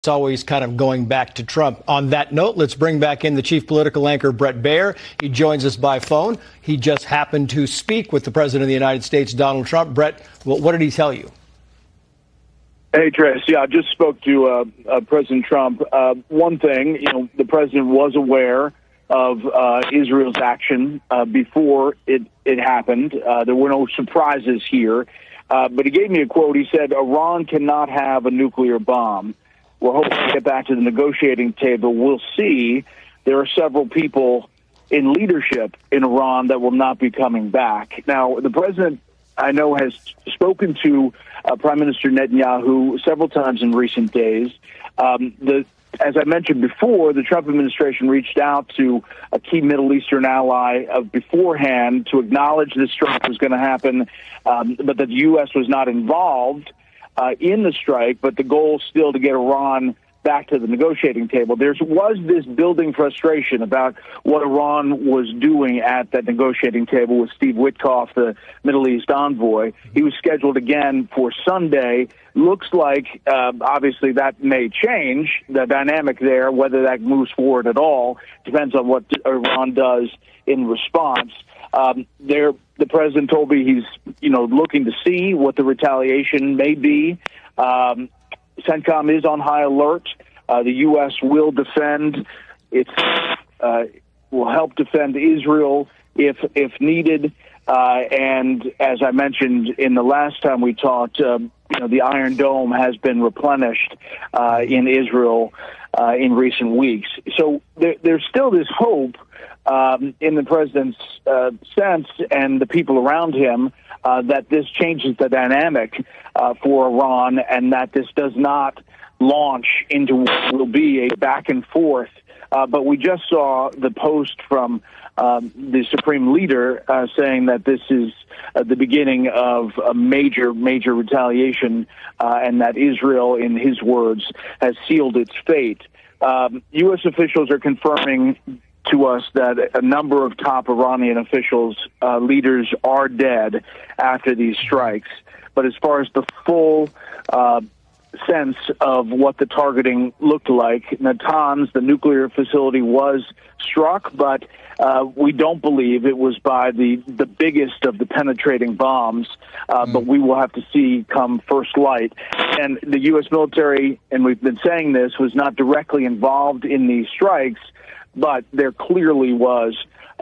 It's always kind of going back to Trump. On that note, let's bring back in the chief political anchor, Bret Baier. He joins us by phone. He just happened to speak with the president of the United States, Donald Trump. Bret, what did he tell you? Hey, Trace. Yeah, I just spoke to President Trump. One thing, the president was aware of Israel's action before it happened. There were no surprises here. But he gave me a quote. He said, Iran cannot have a nuclear bomb. We're hoping to get back to the negotiating table. We'll see. There are several people in leadership in Iran that will not be coming back. Now, the president, I know, has spoken to Prime Minister Netanyahu several times in recent days. As I mentioned before, the Trump administration reached out to a key Middle Eastern ally beforehand to acknowledge this strike was going to happen, but that the U.S. was not involved in the strike, but the goal still to get Iran back to the negotiating table. There was this building frustration about what Iran was doing at that negotiating table with Steve Witkoff, the Middle East envoy. He was scheduled again for Sunday. Looks like, obviously, that may change the dynamic there. Whether that moves forward at all depends on what Iran does in response. The president told me he's, looking to see what the retaliation may be. CENTCOM is on high alert. The U.S. will defend will help defend Israel if needed. And as I mentioned in the last time we talked, the Iron Dome has been replenished in Israel in recent weeks. So there's still this hope in the president's sense and the people around him that this changes the dynamic for Iran and that this does not launch into what will be a back and forth. But we just saw the post from the Supreme Leader saying that this is the beginning of a major, major retaliation and that Israel, in his words, has sealed its fate. U.S. officials are confirming to us that a number of top Iranian officials, leaders, are dead after these strikes. But as far as the full sense of what the targeting looked like, Natanz, the nuclear facility, was struck, but we don't believe it was by the biggest of the penetrating bombs, but we will have to see come first light. And the U.S. military, and we've been saying this, was not directly involved in these strikes, but there clearly was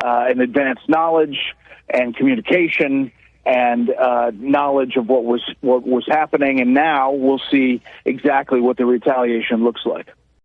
an advanced knowledge and communication and knowledge of what was happening, and now we'll see exactly what the retaliation looks like.